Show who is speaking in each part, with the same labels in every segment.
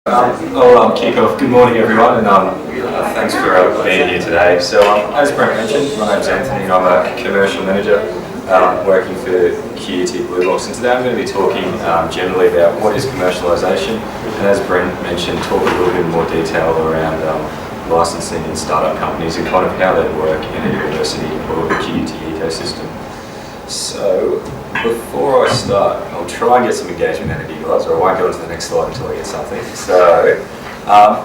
Speaker 1: I'll kick off. Good morning, everyone, and thanks for being here today. So, as Brent mentioned, my name's Anthony, and I'm a commercial manager working for qutbluebox. And today I'm going to be talking generally about what is commercialisation, and as Brent mentioned, talk a little bit more detail around licensing in startup companies and kind of how they work in a university or the QUT ecosystem. So, before I start, I'll try and get some engagement out of you guys, or I won't go on to the next slide until I get something. So,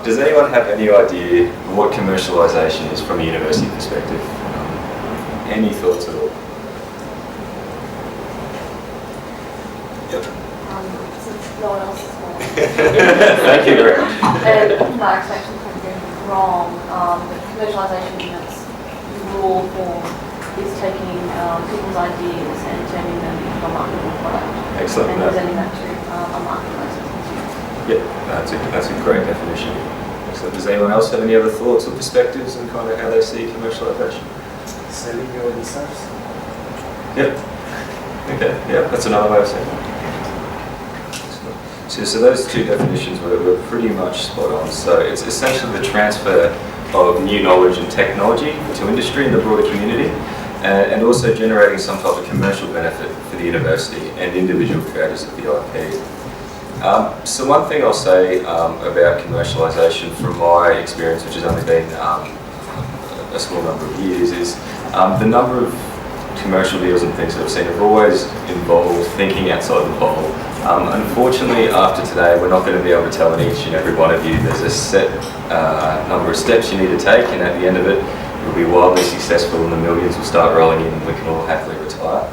Speaker 1: does anyone have any idea what commercialisation is from a university perspective? Any thoughts at all? Yep.
Speaker 2: Since no one else is going.
Speaker 1: Thank you very much.
Speaker 2: And my explanation could be wrong. But commercialisation in its raw form is taking people's ideas and turning them into a marketable product.
Speaker 1: Excellent.
Speaker 2: And presenting that to a marketplace.
Speaker 1: Yep, that's a great definition. Excellent. Does anyone else have any other thoughts or perspectives on kind of how they see commercialisation?
Speaker 3: Selling your research.
Speaker 1: Yep. Okay. Yep. That's another way of saying it. So those two definitions were pretty much spot on. So it's essentially the transfer of new knowledge and technology to industry and the broader community, and also generating some type of commercial benefit for the university and individual creators of the IP. So one thing I'll say about commercialisation from my experience, which has only been a small number of years, is the number of commercial deals and things that I've seen have always involved thinking outside the bubble. Unfortunately, after today, we're not going to be able to tell each and every one of you there's a set number of steps you need to take, and at the end of it, you'll be wildly successful and the millions will start rolling in and we can all happily retire.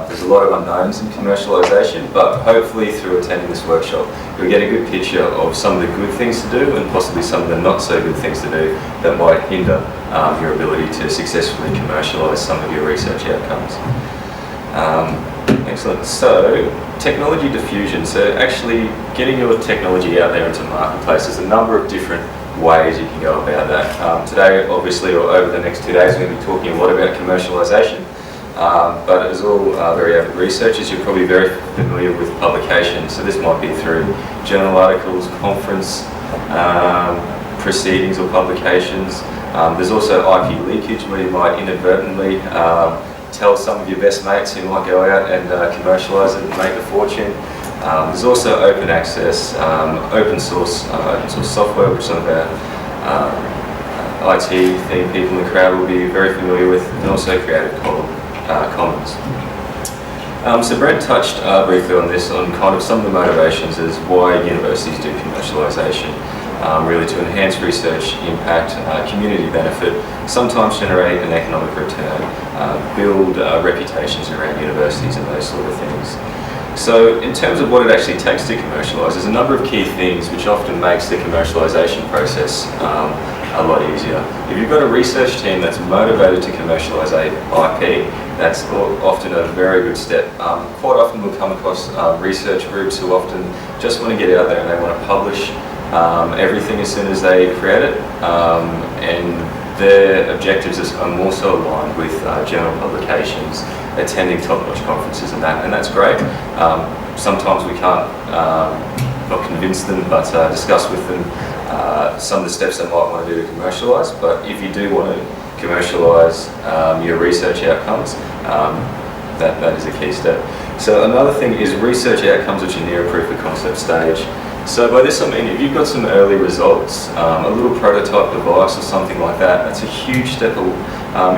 Speaker 1: There's a lot of unknowns in commercialisation, but hopefully through attending this workshop, you'll get a good picture of some of the good things to do and possibly some of the not so good things to do that might hinder your ability to successfully commercialise some of your research outcomes. Excellent. So, technology diffusion. So actually getting your technology out there into the marketplace, there's a number of different ways you can go about that. Today, obviously, or over the next 2 days, we're going to be talking a lot about commercialisation. But as all very avid researchers, you're probably very familiar with publications. So this might be through journal articles, conference proceedings or publications. There's also IP leakage, where you might inadvertently tell some of your best mates who might go out and commercialise it and make a fortune. There's also open access, open source software, which some of our IT theme people in the crowd will be very familiar with, and also Creative Commons. So Brent touched briefly on this, on kind of some of the motivations as why universities do commercialisation. Really to enhance research impact, community benefit, sometimes generate an economic return, build reputations around universities and those sort of things. So in terms of what it actually takes to commercialise, there's a number of key things which often makes the commercialisation process a lot easier. If you've got a research team that's motivated to commercialise IP, that's often a very good step. Quite often we'll come across research groups who often just want to get out there and they want to publish everything as soon as they create it, and their objectives are more so aligned with journal publications, attending top-notch conferences and that's great. Sometimes we can't not convince them, but discuss with them some of the steps they might want to do to commercialise. But if you do want to commercialise your research outcomes, that is a key step. So another thing is research outcomes which are near a proof of concept stage. So by this I mean, if you've got some early results, a little prototype device or something like that, that's a huge step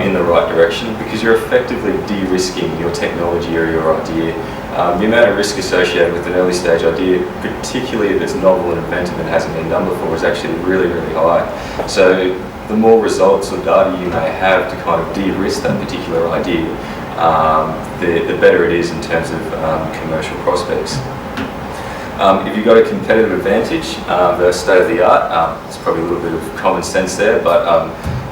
Speaker 1: in the right direction, because you're effectively de-risking your technology or your idea. The amount of risk associated with an early stage idea, particularly if it's novel and inventive and hasn't been done before, is actually really, really high. So the more results or data you may have to kind of de-risk that particular idea, the better it is in terms of commercial prospects. If you've got a competitive advantage versus state of the art, it's probably a little bit of common sense there, but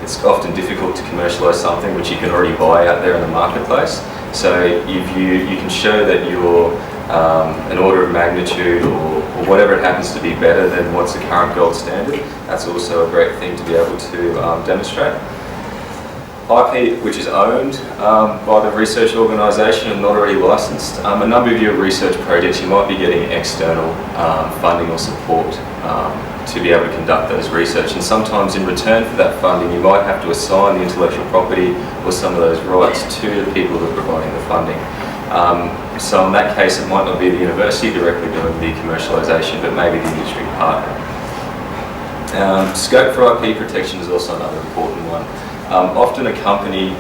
Speaker 1: it's often difficult to commercialise something which you can already buy out there in the marketplace. So if you can show that you're an order of magnitude or whatever it happens to be better than what's the current gold standard, that's also a great thing to be able to demonstrate. IP which is owned by the research organisation and not already licensed. A number of your research projects you might be getting external funding or support to be able to conduct those research, and sometimes in return for that funding you might have to assign the intellectual property or some of those rights to the people that are providing the funding. So in that case it might not be the university directly doing the commercialisation, but maybe the industry partner. Scope for IP protection is also another important one. Often a company,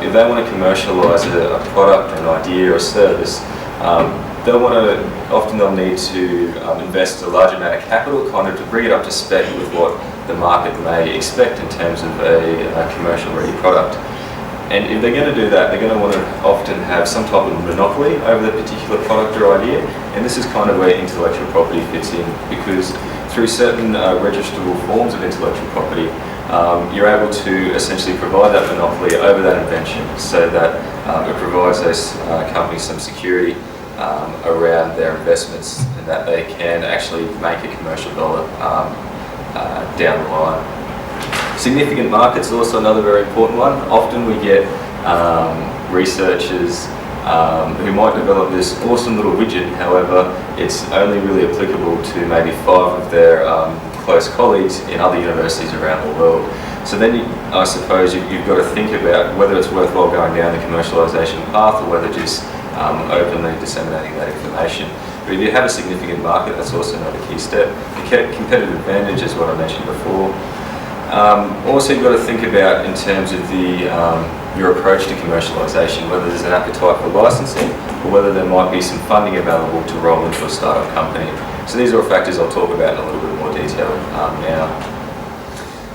Speaker 1: if they want to commercialise a product or an idea or a service, often they'll need to invest a large amount of capital kind of to bring it up to spec with what the market may expect in terms of a commercial ready product. And if they're going to do that, they're going to want to often have some type of monopoly over the particular product or idea, and this is kind of where intellectual property fits in, because through certain registrable forms of intellectual property, you're able to essentially provide that monopoly over that invention so that it provides those companies some security around their investments and that they can actually make a commercial dollar down the line. Significant markets is also another very important one. Often we get researchers who might develop this awesome little widget, however it's only really applicable to maybe 5 of their close colleagues in other universities around the world. So then I suppose you've got to think about whether it's worthwhile going down the commercialisation path or whether just openly disseminating that information. But if you have a significant market, that's also another key step. The competitive advantage is what I mentioned before. Also you've got to think about in terms of your approach to commercialisation, whether there's an appetite for licensing or whether there might be some funding available to roll into a startup company. So these are all factors I'll talk about in a little bit more detail now.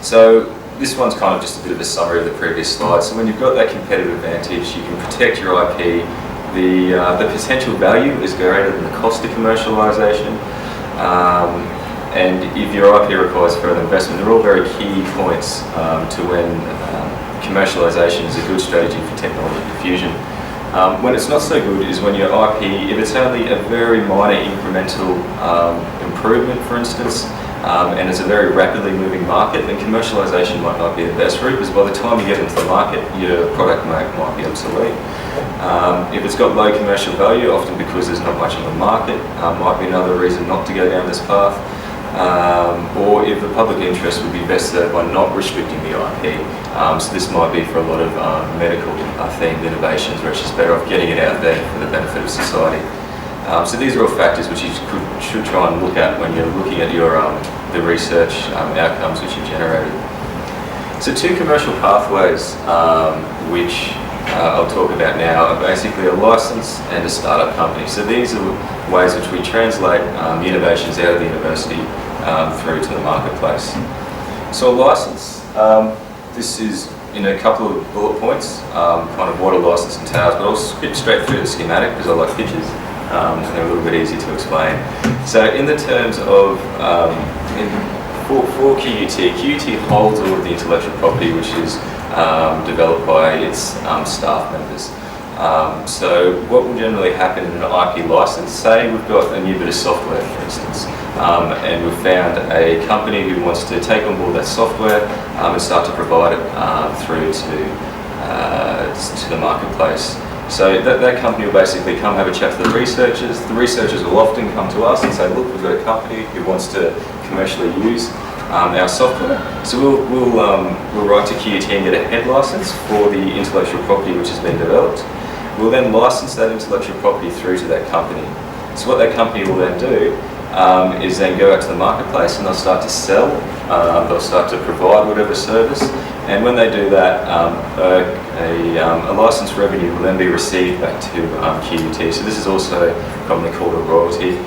Speaker 1: So this one's kind of just a bit of a summary of the previous slide. So when you've got that competitive advantage, you can protect your IP. The potential value is greater than the cost of commercialisation. And if your IP requires further investment, they're all very key points to when commercialisation is a good strategy for technology diffusion. When it's not so good is when your IP, if it's only a very minor incremental improvement, for instance, and it's a very rapidly moving market, then commercialisation might not be the best route, because by the time you get into the market, your product might be obsolete. If it's got low commercial value, often because there's not much on the market, might be another reason not to go down this path. Or if the public interest would be best served by not restricting the IP. So this might be for a lot of medical themed innovations where it's just better off getting it out there for the benefit of society. So these are all factors which you should try and look at when you're looking at your the research outcomes which you've generated. So 2 commercial pathways which I'll talk about now are basically a license and a startup company. So these are ways which we translate innovations out of the university through to the marketplace. So a license, this is in a couple of bullet points, kind of what a license entails, but I'll skip straight through the schematic because I like pictures and they're a little bit easy to explain. So in the terms of, for QUT holds all of the intellectual property which is developed by its staff members. So what will generally happen in an IP license, say we've got a new bit of software, for instance, and we've found a company who wants to take on board that software and start to provide it through to the marketplace. So that company will basically come have a chat to the researchers. The researchers will often come to us and say, look, we've got a company who wants to commercially use our software. So we'll write to QUT and get a head license for the intellectual property which has been developed. We'll then license that intellectual property through to that company. So what that company will then do is then go out to the marketplace and they'll start to sell, they'll start to provide whatever service, and when they do that, a license revenue will then be received back to QUT. So this is also commonly called a royalty,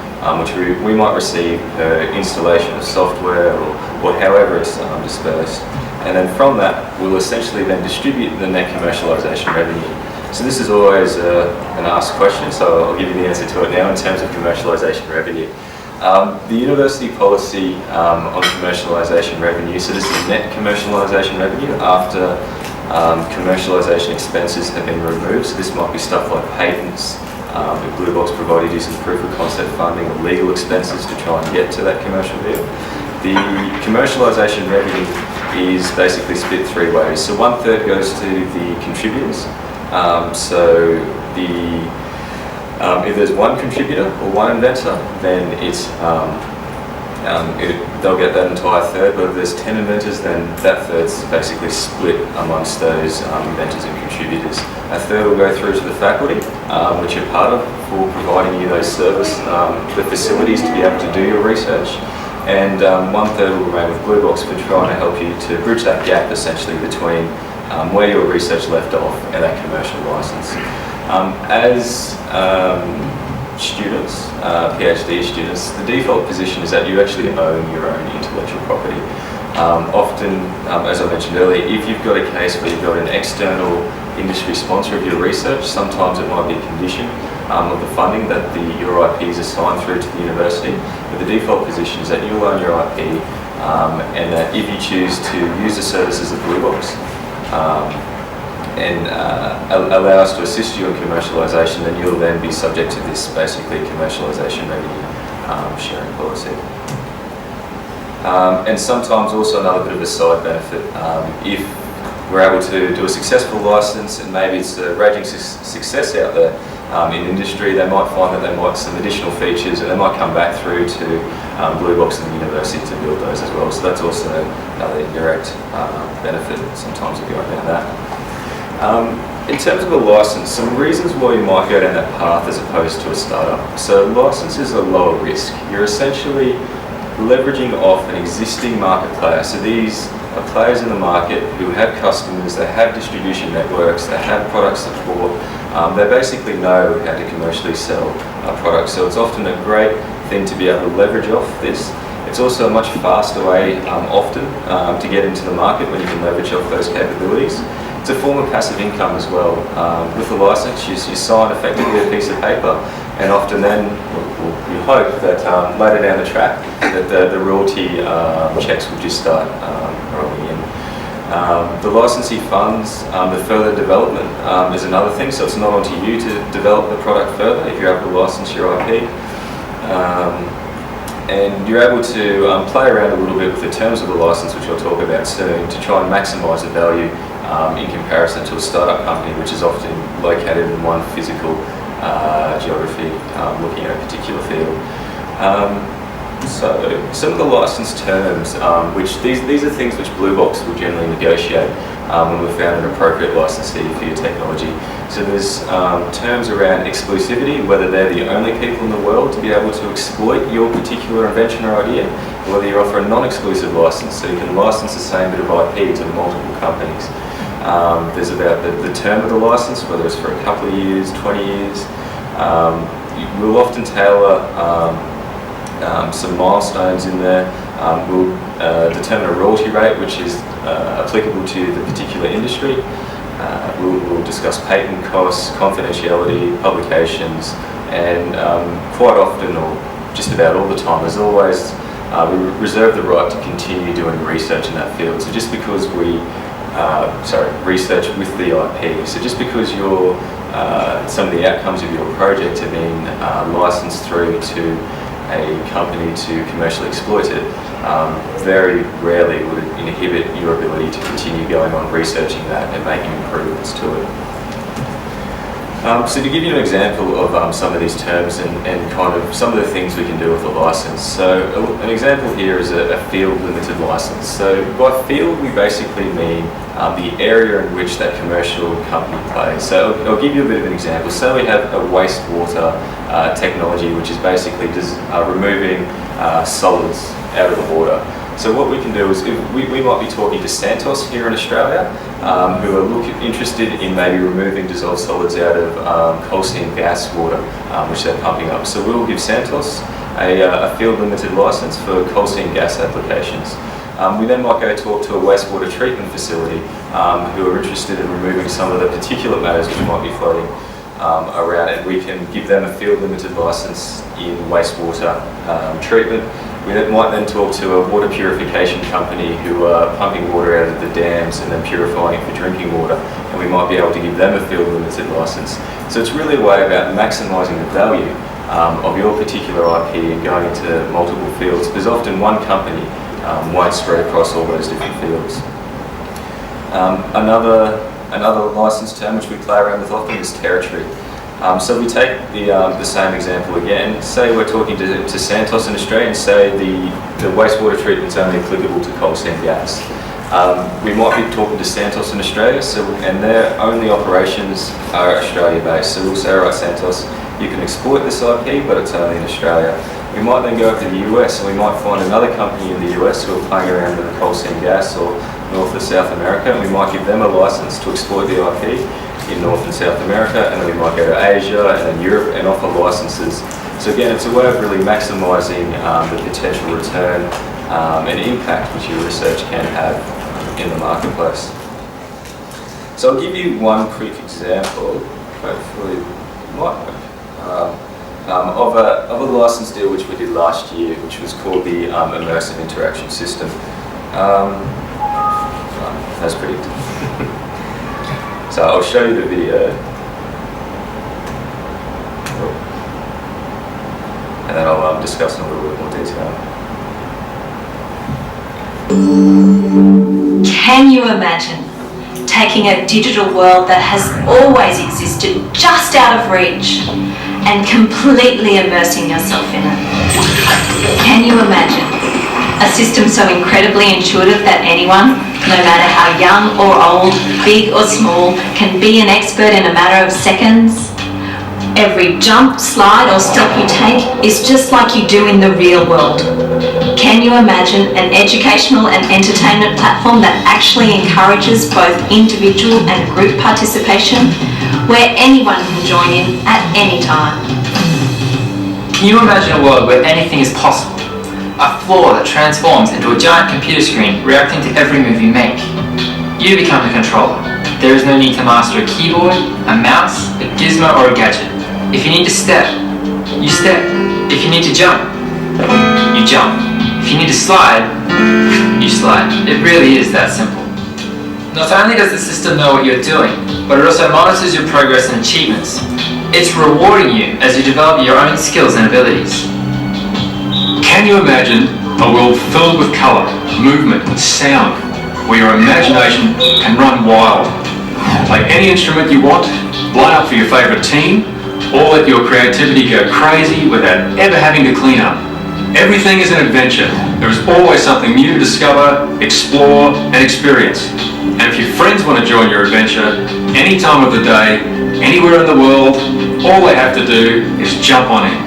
Speaker 1: which we might receive per installation of software or however it's dispersed. And then from that, we'll essentially then distribute the net commercialisation revenue. So this is always an asked question, so I'll give you the answer to it now in terms of commercialisation revenue. The university policy on commercialisation revenue, so this is net commercialisation revenue after commercialisation expenses have been removed. So this might be stuff like patents, if qutbluebox provided you some proof of concept funding or legal expenses to try and get to that commercial deal. The commercialisation revenue is basically split three ways. So 1/3 goes to the contributors. If there's one contributor or one inventor, then they'll get that entire third. But if there's 10 inventors, then that third's basically split amongst those inventors and contributors. A third will go through to the faculty, which you're part of, for providing you those the facilities to be able to do your research. And 1/3 will remain with Bluebox for trying to help you to bridge that gap essentially between where your research left off and that commercial license. As students, PhD students, the default position is that you actually own your own intellectual property. Often, as I mentioned earlier, if you've got a case where you've got an external industry sponsor of your research, sometimes it might be a condition of the funding that your IP is assigned through to the university. But the default position is that you'll own your IP, and that if you choose to use the services of Bluebox and allow us to assist you in commercialisation, then you'll then be subject to this basically commercialisation revenue sharing policy. And sometimes also another bit of a side benefit, if we're able to do a successful license and maybe it's a raging success out there in industry, they might find that they might some additional features and they might come back through to Bluebox and the university to build those as well. So that's also another indirect benefit sometimes of going down that. In terms of a license, some reasons why you might go down that path as opposed to a startup. So licenses are lower risk. You're essentially leveraging off an existing market player. So these are players in the market who have customers, they have distribution networks, they have product support. They basically know how to commercially sell products. So it's often a great thing to be able to leverage off this. It's also a much faster way often to get into the market when you can leverage off those capabilities. It's a form of passive income as well. With the license, you sign effectively a piece of paper, and often then you hope that later down the track that the royalty checks will just start rolling in. The licensee funds the further development is another thing, so it's not on to you to develop the product further if you're able to license your IP. And you're able to play around a little bit with the terms of the license, which I'll talk about soon, to try and maximise the value in comparison to a startup company, which is often located in one physical geography, looking at a particular field. So some of the license terms, which these are things which Bluebox will generally negotiate when we've found an appropriate licensee for your technology. So there's terms around exclusivity, whether they're the only people in the world to be able to exploit your particular invention or idea, or whether you offer a non-exclusive license, so you can license the same bit of IP to multiple companies. There's about the term of the license, whether it's for a couple of years, 20 years. We'll often tailor some milestones in there. We'll determine a royalty rate which is applicable to the particular industry. We'll discuss patent costs, confidentiality, publications, and quite often, or just about all the time, as always, we reserve the right to continue doing research in that field. So just because research with the IP. So just because some of the outcomes of your project have been licensed through to a company to commercially exploit it, very rarely would it inhibit your ability to continue going on researching that and making improvements to it. So to give you an example of some of these terms and kind of some of the things we can do with a license. So an example here is a field limited license. So by field we basically mean the area in which that commercial company plays. So I'll give you a bit of an example. So we have a wastewater technology which is basically just removing solids out of the water. So what we can do is, we might be talking to Santos here in Australia, who are interested in maybe removing dissolved solids out of coal seam gas water, which they're pumping up. So we'll give Santos a field limited license for coal seam gas applications. We then might go talk to a wastewater treatment facility who are interested in removing some of the particulate matters which might be floating around, and we can give them a field limited license in wastewater treatment. We might then talk to a water purification company who are pumping water out of the dams and then purifying it for drinking water, and we might be able to give them a field limited license. So it's really a way about maximising the value of your particular IP and going into multiple fields, because often one company won't spread across all those different fields. Another license term which we play around with often is territory. So we take the same example again. Say we're talking to Santos in Australia and say the wastewater treatment is only applicable to coal seam gas. We might be talking to Santos in Australia, and their only operations are Australia-based. So we'll say, all right, Santos, you can exploit this IP, but it's only in Australia. We might then go over to the US, and we might find another company in the US who are playing around with coal seam gas or North or South America, and we might give them a license to exploit the IP in North and South America, and then we might go to Asia and then Europe and offer licenses. So again, it's a way of really maximising the potential return and impact which your research can have in the marketplace. So I'll give you one quick example, hopefully it might work, of a license deal which we did last year, which was called the Immersive Interaction System. As predicted. So I'll show you the video. And then I'll discuss in a little bit more detail.
Speaker 4: Can you imagine taking a digital world that has always existed just out of reach and completely immersing yourself in it? Can you imagine a system so incredibly intuitive that anyone, no matter how young or old, big or small, can be an expert in a matter of seconds? Every jump, slide or step you take is just like you do in the real world. Can you imagine an educational and entertainment platform that actually encourages both individual and group participation, where anyone can join in at any time?
Speaker 5: Can you imagine a world where anything is possible? A floor that transforms into a giant computer screen reacting to every move you make. You become the controller. There is no need to master a keyboard, a mouse, a gizmo or a gadget. If you need to step, you step. If you need to jump, you jump. If you need to slide, you slide. It really is that simple. Not only does the system know what you're doing, but it also monitors your progress and achievements. It's rewarding you as you develop your own skills and abilities.
Speaker 6: Can you imagine a world filled with colour, movement, sound, where your imagination can run wild? Play any instrument you want, line up for your favourite team, or let your creativity go crazy without ever having to clean up. Everything is an adventure. There is always something new to discover, explore, and experience. And if your friends want to join your adventure, any time of the day, anywhere in the world, all they have to do is jump on in.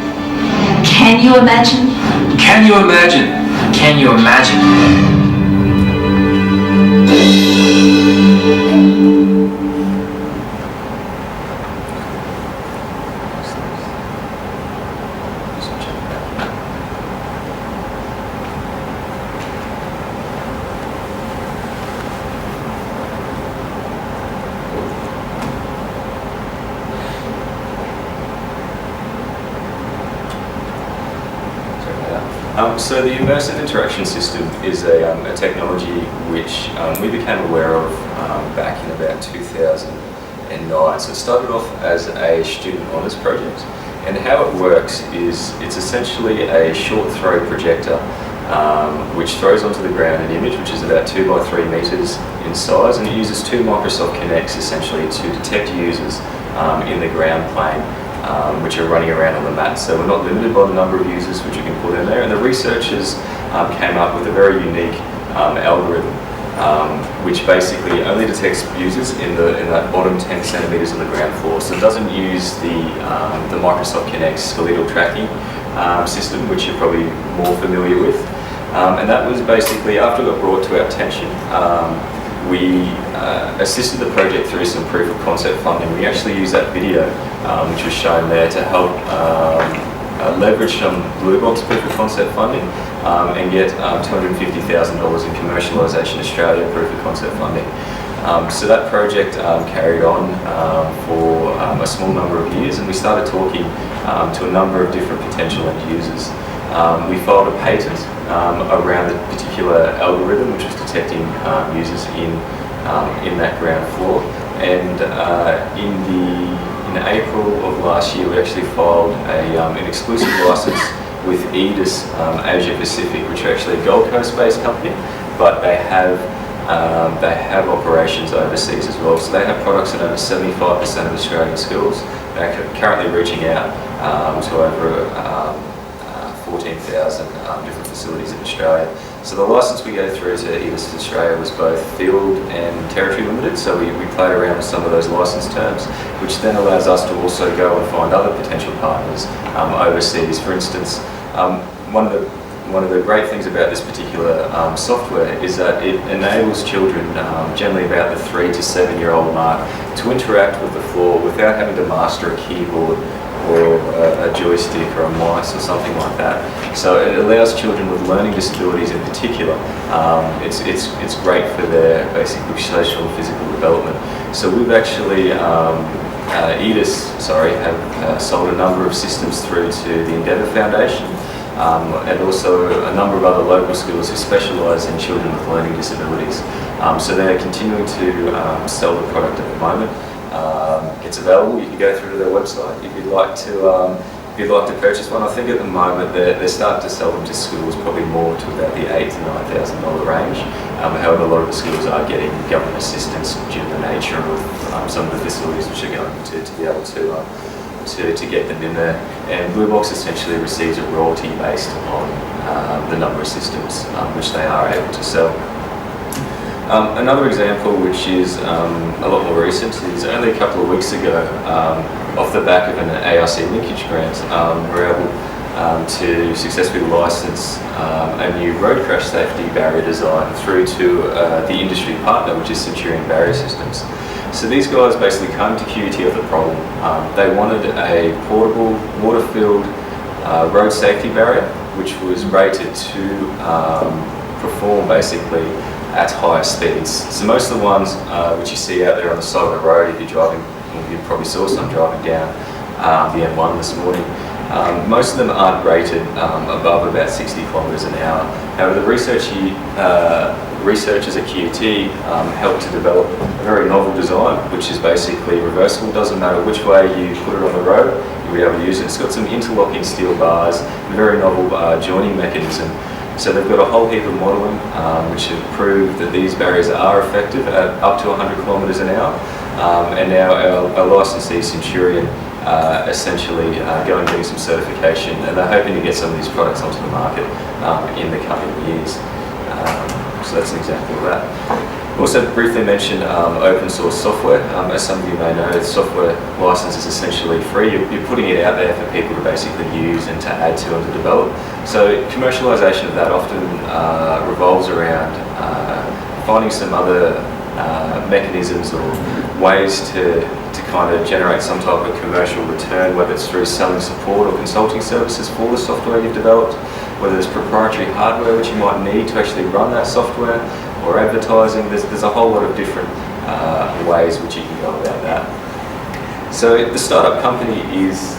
Speaker 4: Can you imagine?
Speaker 6: Can you imagine?
Speaker 5: Can you imagine?
Speaker 1: So the Immersive Interaction System is a technology which we became aware of back in about 2009. So it started off as a student honours project, and how it works is it's essentially a short throw projector which throws onto the ground an image which is about 2 by 3 metres in size, and it uses 2 Microsoft Kinects essentially to detect users in the ground plane, which are running around on the mat. So we're not limited by the number of users which you can put in there, and the researchers came up with a very unique algorithm which basically only detects users in that bottom 10 centimetres of the ground floor. So it doesn't use the Microsoft Kinect skeletal tracking system, which you're probably more familiar with. And that was basically, after it got brought to our attention, we assisted the project through some proof of concept funding. We actually used that video, which was shown there, to help leverage some qutbluebox proof of concept funding and get $250,000 in Commercialisation Australia proof of concept funding. So that project carried on for a small number of years, and we started talking to a number of different potential end users. We filed a patent around the particular algorithm which was detecting users in that ground floor, and in April of last year we actually filed an exclusive license with Edis Asia Pacific, which are actually a Gold Coast-based company, but they have operations overseas as well. So they have products in over 75% of Australian schools. They're currently reaching out to over 14,000 different facilities in Australia. So the license we go through to Edis Australia was both field and territory limited, so we played around with some of those license terms, which then allows us to also go and find other potential partners overseas. For instance, one of the great things about this particular software is that it enables children, generally about the 3 to 7 year old mark, to interact with the floor without having to master a keyboard or a joystick or a mouse or something like that. So it allows children with learning disabilities in particular, it's great for their basically social and physical development. So we've actually, Edis, have sold a number of systems through to the Endeavour Foundation, and also a number of other local schools who specialise in children with learning disabilities. So they're continuing to sell the product at the moment. It's available. You can go through to their website if you'd like to purchase one. I think at the moment they're starting to sell them to schools probably more to about the $8,000 to $9,000 range. However, a lot of the schools are getting government assistance due to the nature of some of the facilities which are going to be able to get them in there. And Bluebox essentially receives a royalty based on the number of systems which they are able to sell. Another example, which is a lot more recent, is only a couple of weeks ago, off the back of an ARC linkage grant, we were able to successfully license a new road crash safety barrier design through to the industry partner, which is Centurion Barrier Systems. So these guys basically came to QUT with a problem. They wanted a portable, water-filled road safety barrier, which was rated to perform basically at higher speeds. So most of the ones which you see out there on the side of the road, if you're driving, well, you probably saw some driving down the M1 this morning, most of them aren't rated above about 60 kilometres an hour. However, the researchers at QUT helped to develop a very novel design, which is basically reversible. Doesn't matter which way you put it on the road, you'll be able to use it. It's got some interlocking steel bars, a very novel joining mechanism. So they've got a whole heap of modelling which have proved that these barriers are effective at up to 100 kilometres an hour. And now our licensee Centurion essentially going and getting some certification, and they're hoping to get some of these products onto the market in the coming years. So that's an example of that. Also briefly mention open source software. As some of you may know, software license is essentially free. You're putting it out there for people to basically use and to add to and to develop. So commercialisation of that often revolves around finding some other mechanisms or ways to kind of generate some type of commercial return, whether it's through selling support or consulting services for the software you've developed, whether there's proprietary hardware which you might need to actually run that software, or advertising. There's a whole lot of different ways which you can go about that. So the startup company is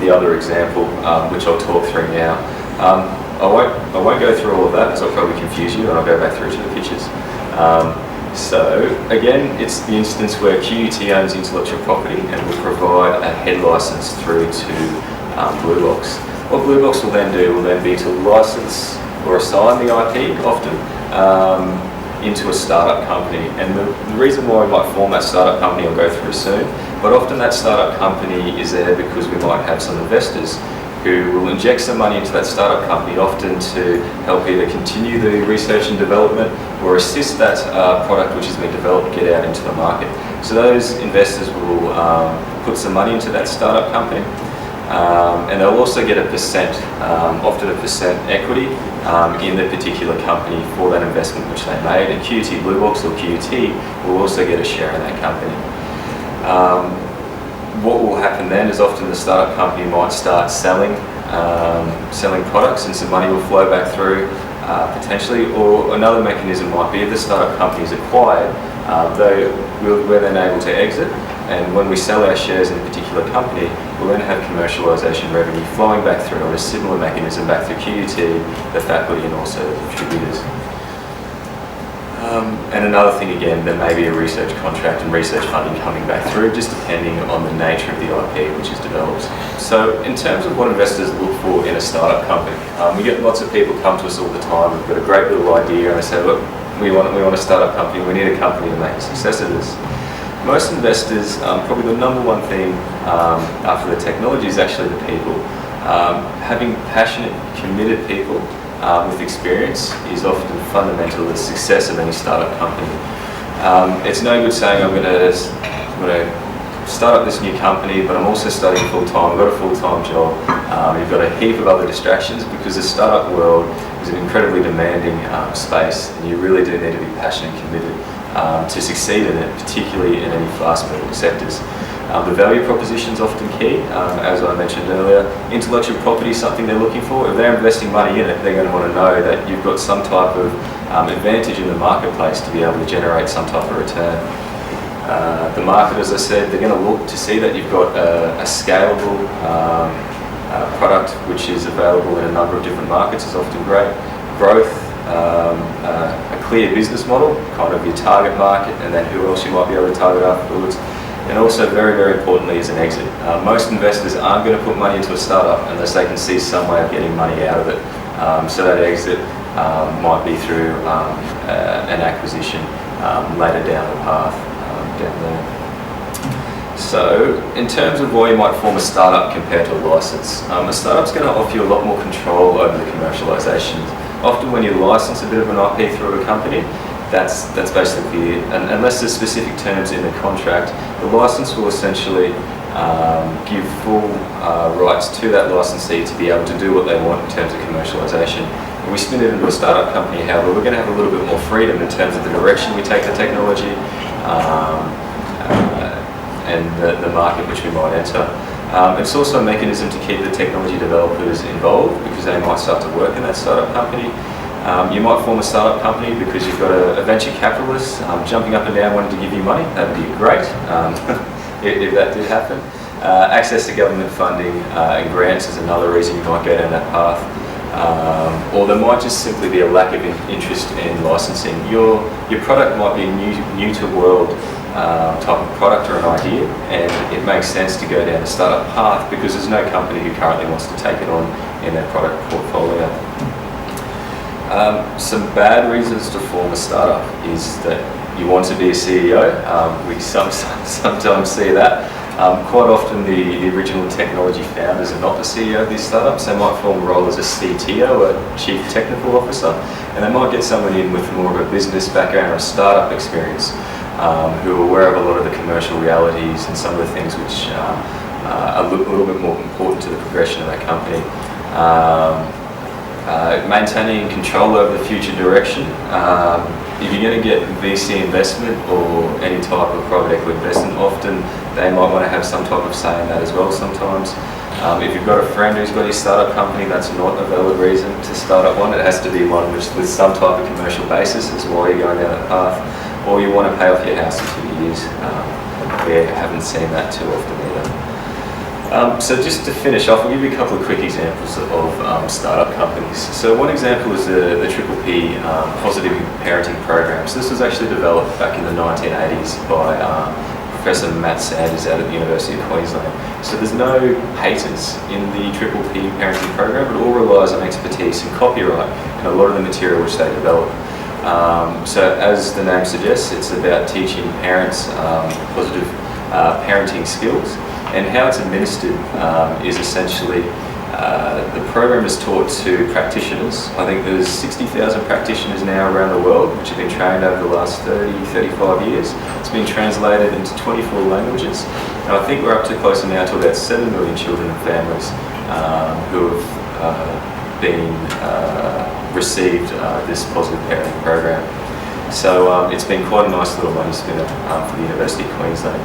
Speaker 1: the other example which I'll talk through now. I won't go through all of that, as I'll probably confuse you, and I'll go back through to the pictures. So again, it's the instance where QUT owns intellectual property and will provide a head license through to Bluebox. What Bluebox will then do will then be to license or assign the IP often into a startup company. And the reason why we might form that startup company I'll go through soon, but often that startup company is there because we might have some investors who will inject some money into that startup company, often to help either continue the research and development or assist that product which has been developed get out into the market. So those investors will put some money into that startup company, and they'll also get a percent, often a percent equity in the particular company for that investment which they made, and QUT Bluebox or QUT will also get a share in that company. What will happen then is often the startup company might start selling products, and some money will flow back through potentially, or another mechanism might be if the startup company is acquired, we're then able to exit, and when we sell our shares in a particular company, we'll then have commercialisation revenue flowing back through on a similar mechanism back through QUT, the faculty, and also the contributors. And another thing again, there may be a research contract and research funding coming back through, just depending on the nature of the IP which is developed. So in terms of what investors look for in a startup company, we get lots of people come to us all the time. We've got a great little idea and they say, look, we want a startup company, we need a company to make a success of this. Most investors, probably the number one thing after the technology is actually the people. Having passionate, committed people with experience is often fundamental to the success of any startup company. It's no good saying I'm going to start up this new company, but I'm also studying full-time, I've got a full-time job, you've got a heap of other distractions, because the startup world is an incredibly demanding space, and you really do need to be passionate and committed to succeed in it, particularly in any fast-moving sectors. The value proposition is often key, as I mentioned earlier. Intellectual property is something they're looking for. If they're investing money in it, they're going to want to know that you've got some type of advantage in the marketplace to be able to generate some type of return. The market, as I said, they're going to look to see that you've got a scalable product which is available in a number of different markets is often great. Growth, a clear business model, kind of your target market, and then who else you might be able to target afterwards. And also, very, very importantly, is an exit. Most investors aren't going to put money into a startup unless they can see some way of getting money out of it. So that exit might be through an acquisition later down the path, down there. So, in terms of why you might form a startup compared to a license, a startup's going to offer you a lot more control over the commercialisation. Often when you license a bit of an IP through a company, that's basically it. And unless there's specific terms in the contract, the license will essentially give full rights to that licensee to be able to do what they want in terms of commercialisation. When we spin it into a startup company, however, we're going to have a little bit more freedom in terms of the direction we take the technology and the market which we might enter. It's also a mechanism to keep the technology developers involved, because they might start to work in that startup company. You might form a startup company because you've got a venture capitalist jumping up and down wanting to give you money. That would be great if that did happen. Access to government funding and grants is another reason you might go down that path. Or there might just simply be a lack of interest in licensing. Your product might be a new to world type of product or an idea, and it makes sense to go down a startup path because there's no company who currently wants to take it on in their product portfolio. Some bad reasons to form a startup is that you want to be a CEO. We sometimes see that. Quite often the original technology founders are not the CEO of these startups. They might form a role as a CTO, a Chief Technical Officer, and they might get someone in with more of a business background or a startup experience who are aware of a lot of the commercial realities and some of the things which are a little bit more important to the progression of that company. Maintaining control over the future direction. If you're going to get VC investment or any type of private equity investment, often they might want to have some type of say in that as well sometimes. If you've got a friend who's got his startup company, that's not a valid reason to start up one. It has to be one with some type of commercial basis as why you're going down that path. Or you want to pay off your house in 2 years. We haven't seen that too often either. So just to finish off, I'll give you a couple of quick examples of startup companies. So one example is the Triple P Positive Parenting Program. So this was actually developed back in the 1980s by Professor Matt Sanders out at the University of Queensland. So there's no patents in the Triple P Parenting Program, but all relies on expertise and copyright in a lot of the material which they develop. So as the name suggests, it's about teaching parents positive parenting skills. And how it's administered is essentially, the program is taught to practitioners. I think there's 60,000 practitioners now around the world which have been trained over the last 30, 35 years. It's been translated into 24 languages. And I think we're up to closer now to about 7 million children and families who have been received this positive parenting program. So it's been quite a nice little money spinner for the University of Queensland.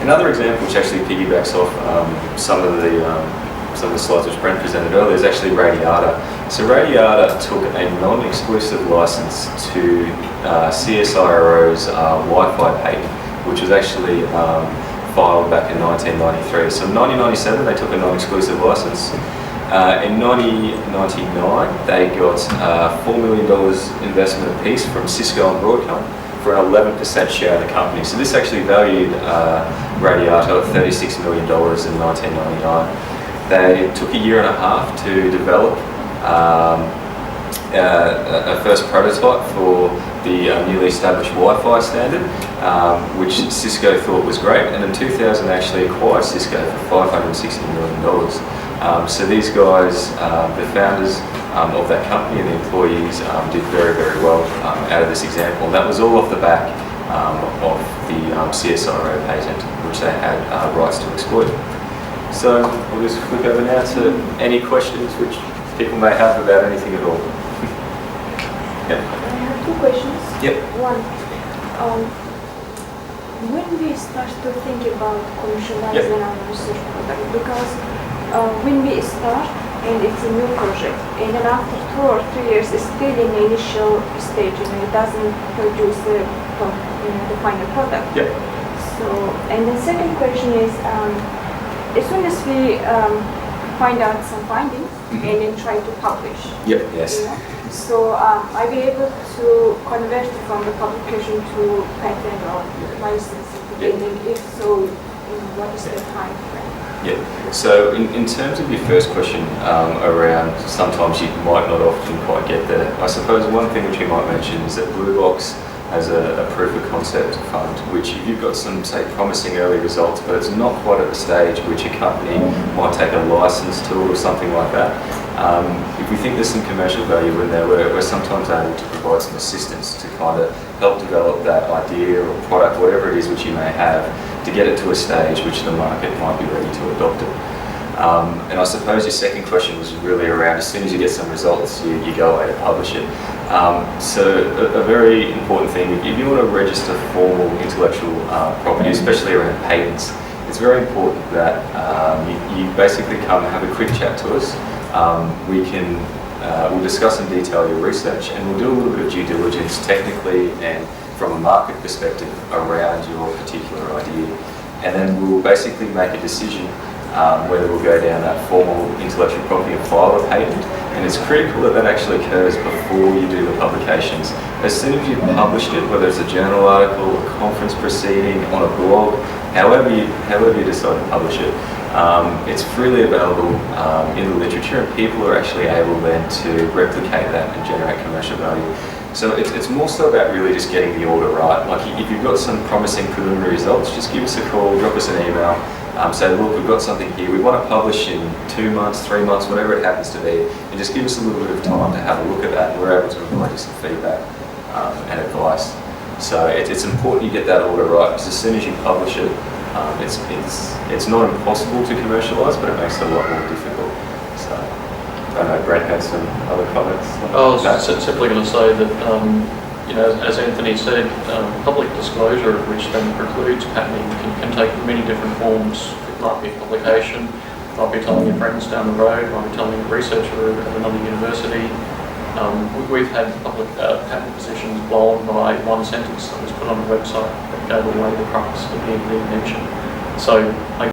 Speaker 1: Another example which actually piggybacks off some of the slides which Brent presented earlier is actually Radiata. So Radiata took a non-exclusive license to CSIRO's Wi-Fi patent, which was actually filed back in 1993. So in 1997 they took a non-exclusive license, In 1999, they got $4 million investment apiece from Cisco and Broadcom for an 11% share of the company. So this actually valued Radiato at $36 million in 1999. They took a year and a half to develop a first prototype for the newly established Wi-Fi standard, which Cisco thought was great, and in 2000 actually acquired Cisco for $560 million. So these guys, the founders of that company and the employees, did very, very well out of this example, and that was all off the back of the CSIRO patent, which they had rights to exploit. So we'll just flip over now to any questions which people may have about anything at all. Yeah.
Speaker 7: I have two questions.
Speaker 1: Yep.
Speaker 7: One, when we start to think about commercializing our research product, because when we start and it's a new project, and then after 2 or 3 years, it's still in the initial stage, it doesn't produce the final product.
Speaker 1: Yep.
Speaker 7: So, and the second question is, as soon as we find out some findings and then try to publish.
Speaker 1: Yep. Yes.
Speaker 7: You know? So I'll be able to convert from the publication to patent or licensing.
Speaker 1: Yep.
Speaker 7: And then if so, what is the time frame?
Speaker 1: Yeah. So in terms of your first question around sometimes you might not often quite get there, I suppose one thing which you might mention is that Blue Box has a proof of concept fund, which if you've got some, say, promising early results, but it's not quite at the stage which a company might take a license to or something like that. If we think there's some commercial value in there, we're sometimes able to provide some assistance to kind of help develop that idea or product, whatever it is which you may have, to get it to a stage which the market might be ready to adopt it. And I suppose your second question was really around as soon as you get some results, you go away to publish it. So a very important thing, if you want to register formal intellectual property, especially around patents, it's very important that you basically come have a quick chat to us. We'll discuss in detail your research, and we'll do a little bit of due diligence technically and from a market perspective around your particular idea. And then we'll basically make a decision whether we'll go down that formal intellectual property and file a patent. And it's critical that that actually occurs before you do the publications. As soon as you've published it, whether it's a journal article, a conference proceeding, on a blog, however you decide to publish it, it's freely available in the literature, and people are actually able then to replicate that and generate commercial value. So it's more so about really just getting the order right. Like if you've got some promising preliminary results, just give us a call, drop us an email, say, look, we've got something here, we want to publish in 2 months, 3 months, whatever it happens to be, and just give us a little bit of time to have a look at that, and we're able to provide you some feedback and advice. So it's important you get that order right, because as soon as you publish it, it's not impossible to commercialise, but it makes it a lot more difficult. So I know Brent had some other comments.
Speaker 8: I was simply going to say that, as Anthony said, public disclosure, which then precludes patenting, can take many different forms. It might be a publication, it might be telling your friends down the road, it might be telling a researcher at another university. We've had public patent positions blown by one sentence that was put on a website that gave away the crux of the invention. So